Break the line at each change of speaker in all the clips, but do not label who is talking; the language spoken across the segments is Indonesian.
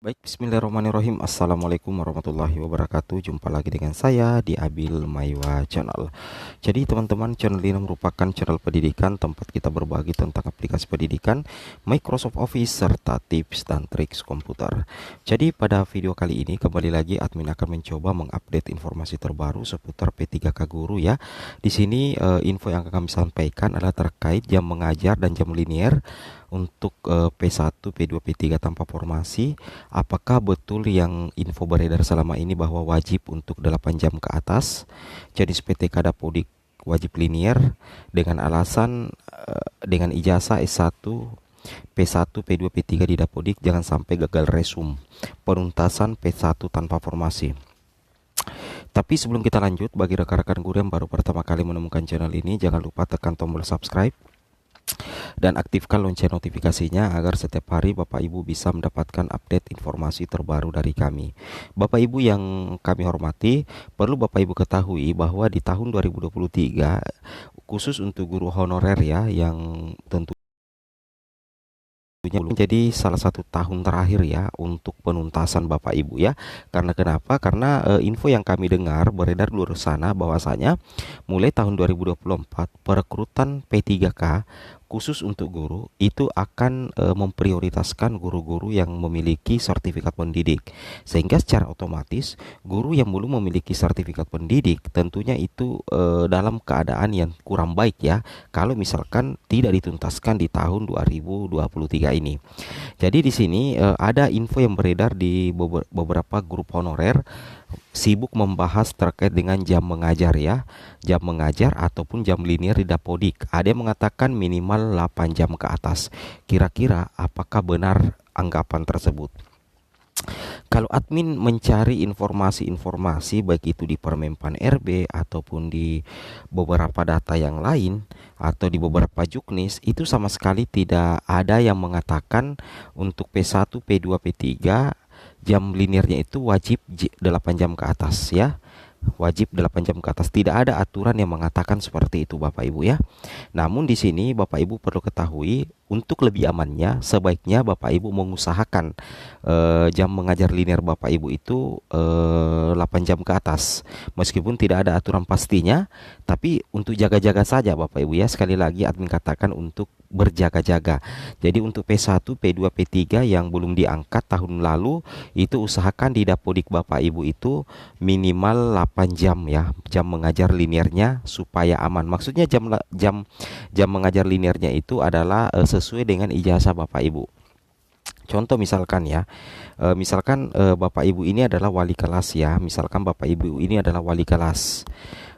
Baik, bismillahirrahmanirrahim. Assalamualaikum warahmatullahi wabarakatuh. Jumpa lagi dengan saya di Abil Maiwa Channel. Jadi teman-teman, channel ini merupakan channel pendidikan tempat kita berbagi tentang aplikasi pendidikan, Microsoft Office, serta tips dan triks komputer. Jadi pada video kali ini kembali lagi admin akan mencoba mengupdate informasi terbaru seputar P3K Guru ya. Di sini info yang akan kami sampaikan adalah terkait jam mengajar dan jam linier untuk P1, P2, P3 tanpa formasi. Apakah betul yang info beredar selama ini bahwa wajib untuk 8 jam ke atas jenis PTK Dapodik wajib linier dengan alasan dengan ijazah S1, P1, P2, P3 di Dapodik jangan sampai gagal resum penuntasan P1 tanpa formasi. Tapi sebelum kita lanjut, bagi rekan-rekan guru yang baru pertama kali menemukan channel ini, jangan lupa tekan tombol subscribe dan aktifkan lonceng notifikasinya agar setiap hari Bapak Ibu bisa mendapatkan update informasi terbaru dari kami. Bapak Ibu yang kami hormati, perlu Bapak Ibu ketahui bahwa di tahun 2023 khusus untuk guru honorer ya, yang tentu belum menjadi salah satu tahun terakhir ya untuk penuntasan Bapak Ibu ya. Karena kenapa? Karena info yang kami dengar beredar di luar sana bahwasanya mulai tahun 2024 perekrutan P3K khusus untuk guru itu akan memprioritaskan guru-guru yang memiliki sertifikat pendidik. Sehingga secara otomatis guru yang belum memiliki sertifikat pendidik tentunya itu dalam keadaan yang kurang baik ya kalau misalkan tidak dituntaskan di tahun 2023 ini. Jadi di sini ada info yang beredar di beberapa grup honorer sibuk membahas terkait dengan jam mengajar ya, jam mengajar ataupun jam linier di Dapodik. Ada yang mengatakan minimal 8 jam ke atas. Kira-kira apakah benar anggapan tersebut? Kalau admin mencari informasi-informasi baik itu di Permenpan RB ataupun di beberapa data yang lain atau di beberapa juknis, itu sama sekali tidak ada yang mengatakan untuk P1, P2, P3 jam liniernya itu wajib 8 jam ke atas ya. Wajib 8 jam ke atas. Tidak ada aturan yang mengatakan seperti itu Bapak Ibu ya. Namun di sini Bapak Ibu perlu ketahui, untuk lebih amannya sebaiknya Bapak Ibu mengusahakan jam mengajar linear Bapak Ibu itu 8 jam ke atas. Meskipun tidak ada aturan pastinya, tapi untuk jaga-jaga saja Bapak Ibu ya. Sekali lagi admin katakan untuk berjaga-jaga. Jadi untuk P1, P2, P3 yang belum diangkat tahun lalu itu usahakan di Dapodik Bapak Ibu itu minimal 8 jam ya, jam mengajar linearnya supaya aman. Maksudnya jam mengajar linearnya itu adalah sesuai dengan ijazah Bapak Ibu. Contoh misalkan ya, Bapak Ibu ini adalah wali kelas ya. Misalkan Bapak Ibu ini adalah wali kelas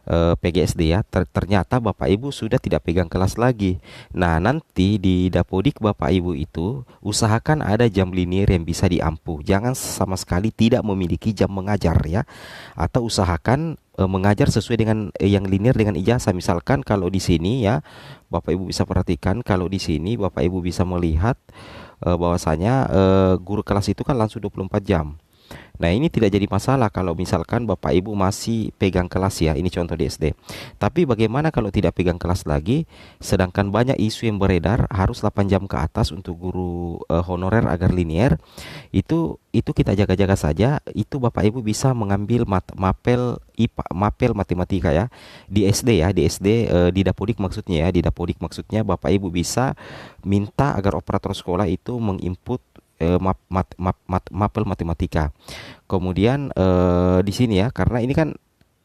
PGSD ya. Ternyata Bapak Ibu sudah tidak pegang kelas lagi. Nah, nanti di Dapodik Bapak Ibu itu usahakan ada jam linier yang bisa diampu. Jangan sama sekali tidak memiliki jam mengajar ya. Atau usahakan mengajar sesuai dengan yang linier dengan ijazah. Misalkan kalau di sini ya, Bapak Ibu bisa perhatikan, kalau di sini Bapak Ibu bisa melihat bahwasanya guru kelas itu kan langsung 24 jam. Nah, ini tidak jadi masalah kalau misalkan Bapak Ibu masih pegang kelas ya. Ini contoh di SD. Tapi bagaimana kalau tidak pegang kelas lagi, sedangkan banyak isu yang beredar harus 8 jam ke atas untuk guru honorer agar linier. Itu kita jaga-jaga saja. Itu Bapak Ibu bisa mengambil mapel IPA, mapel matematika ya. Di SD ya, di SD di Dapodik maksudnya ya. Di Dapodik maksudnya Bapak Ibu bisa minta agar operator sekolah itu menginput mapel matematika. Kemudian di sini ya, karena ini kan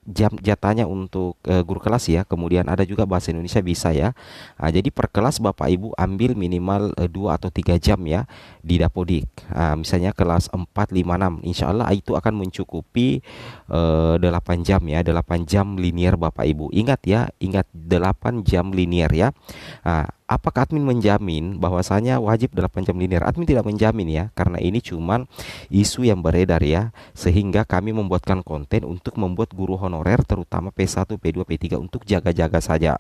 jam jatahnya untuk guru kelas ya. Kemudian ada juga bahasa Indonesia bisa ya. Nah, jadi per kelas Bapak Ibu ambil minimal 2 atau 3 jam ya di Dapodik. Misalnya kelas 4, 5, 6. Insya Allah itu akan mencukupi 8 jam ya. 8 jam linier Bapak Ibu. Ingat ya, ingat 8 jam linier ya. Apakah admin menjamin bahwasanya wajib 8 jam linier? Admin tidak menjamin ya, karena ini cuman isu yang beredar ya. Sehingga kami membuatkan konten untuk membuat guru honorer terutama P1, P2, P3 untuk jaga-jaga saja.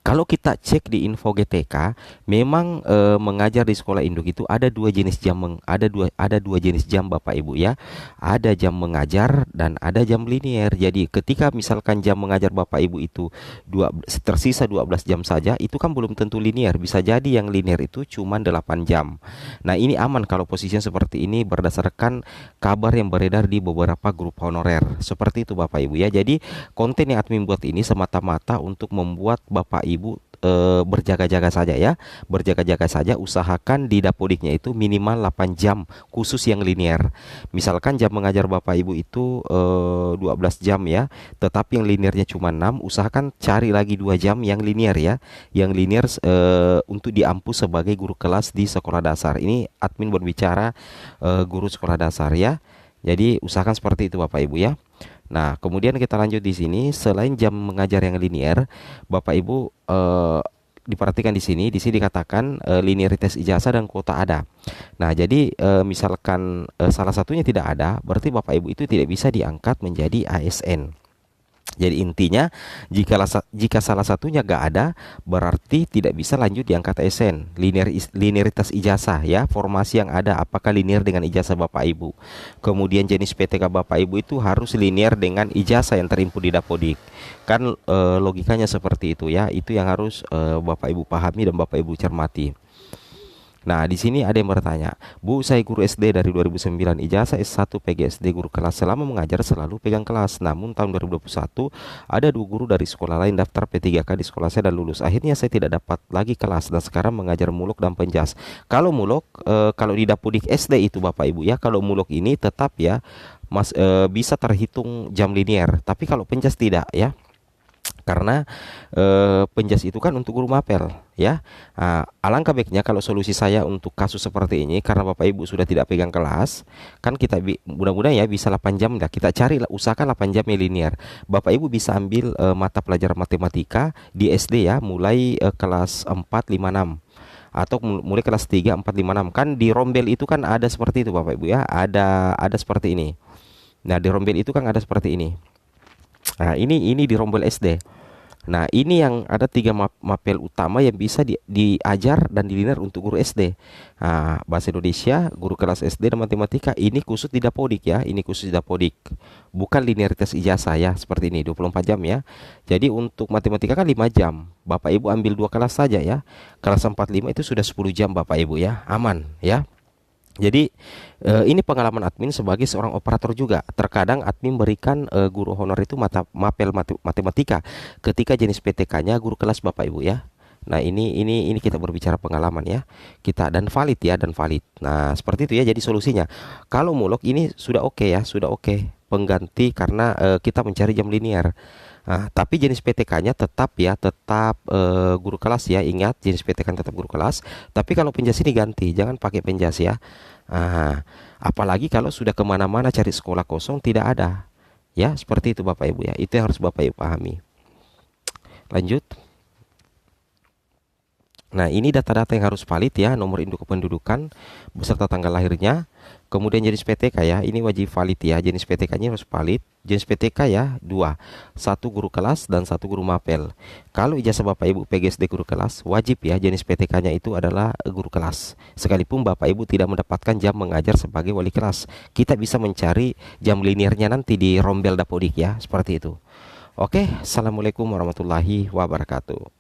Kalau kita cek di info GTK, memang mengajar di sekolah induk itu ada dua jenis jam, ada dua jenis jam Bapak Ibu ya. Ada jam mengajar dan ada jam linier. Jadi ketika misalkan jam mengajar Bapak Ibu itu tersisa 12 jam saja, itu kan belum tentu linier. Bisa jadi yang linier itu cuma 8 jam. Nah, ini aman kalau posisinya seperti ini berdasarkan kabar yang beredar di beberapa grup honorer. Seperti itu Bapak Ibu ya. Jadi konten yang admin buat ini semata-mata untuk membuat Bapak Ibu berjaga-jaga saja ya. Berjaga-jaga saja, usahakan di dapodiknya itu minimal 8 jam khusus yang linier. Misalkan jam mengajar Bapak Ibu itu 12 jam ya, tetapi yang liniernya cuma 6, usahakan cari lagi 2 jam yang linier ya. Yang linier untuk diampu sebagai guru kelas di sekolah dasar. Ini admin berbicara guru sekolah dasar ya. Jadi usahakan seperti itu Bapak Ibu ya. Nah, kemudian kita lanjut di sini. Selain jam mengajar yang linier, Bapak Ibu diperhatikan di sini. Di sini dikatakan linearitas ijazah dan kuota ada. Nah, jadi misalkan salah satunya tidak ada, berarti Bapak Ibu itu tidak bisa diangkat menjadi ASN. Jadi intinya jika salah satunya gak ada, berarti tidak bisa lanjut diangkat ASN. Linearitas ijazah ya, formasi yang ada apakah linear dengan ijazah Bapak Ibu. Kemudian jenis PTK Bapak Ibu itu harus linear dengan ijazah yang terinput di Dapodik. Kan logikanya seperti itu ya. Itu yang harus Bapak Ibu pahami dan Bapak Ibu cermati. Nah, di sini ada yang bertanya, Bu, saya guru SD dari 2009, ijazah S1 PGSD guru kelas, selama mengajar selalu pegang kelas. Namun tahun 2021 ada 2 guru dari sekolah lain daftar P3K di sekolah saya dan lulus. Akhirnya saya tidak dapat lagi kelas dan sekarang mengajar muluk dan penjas. Kalau muluk, kalau di Dapodik SD itu Bapak Ibu ya, kalau muluk ini tetap ya bisa terhitung jam linier. Tapi kalau penjas tidak ya. Karena penjas itu kan untuk guru mapel ya. Alangkah baiknya kalau solusi saya untuk kasus seperti ini, karena Bapak Ibu sudah tidak pegang kelas, kan kita mudah-mudahan ya bisa 8 jam dah. Kita cari usahakan 8 jam linear. Bapak Ibu bisa ambil mata pelajaran matematika di SD ya, mulai kelas 4, 5, 6 atau mulai kelas 3, 4, 5, 6. Kan di rombel itu kan ada seperti itu Bapak Ibu ya. Ada seperti ini. Nah, di rombel itu kan ada seperti ini. Nah, ini di rombel SD. Nah, ini yang ada 3 mapel utama yang bisa diajar dan dilinear untuk guru SD. Nah, bahasa Indonesia, guru kelas SD dan matematika ini khusus di Dapodik ya. Ini khusus di Dapodik. Bukan linearitas ijazah ya, seperti ini 24 jam ya. Jadi untuk matematika kan 5 jam. Bapak Ibu ambil 2 kelas saja ya. Kelas 4, 5 itu sudah 10 jam Bapak Ibu ya. Aman ya. Jadi ini pengalaman admin sebagai seorang operator juga. Terkadang admin berikan guru honor itu mapel matematika ketika jenis PTK-nya guru kelas Bapak Ibu ya. Nah, ini kita berbicara pengalaman ya. Kita dan valid ya, dan valid. Nah, seperti itu ya. Jadi solusinya kalau mulok ini sudah oke ya, sudah oke. Pengganti karena kita mencari jam linear. Nah, tapi jenis PTK-nya tetap ya, tetap guru kelas ya. Ingat, jenis PTK tetap guru kelas. Tapi kalau penjas ini ganti, jangan pakai penjas ya. Nah, apalagi kalau sudah kemana-mana cari sekolah kosong tidak ada. Ya, seperti itu Bapak Ibu ya. Itu yang harus Bapak Ibu pahami. Lanjut. Nah, ini data-data yang harus valid ya, nomor induk kependudukan beserta tanggal lahirnya. Kemudian jenis PTK ya, ini wajib valid ya, jenis PTK-nya harus valid. Jenis PTK ya, 2, 1 guru kelas dan 1 guru mapel. Kalau ijazah Bapak Ibu PGSD guru kelas, wajib ya jenis PTK-nya itu adalah guru kelas. Sekalipun Bapak Ibu tidak mendapatkan jam mengajar sebagai wali kelas, kita bisa mencari jam linearnya nanti di rombel Dapodik ya, seperti itu. Oke, Assalamualaikum warahmatullahi wabarakatuh.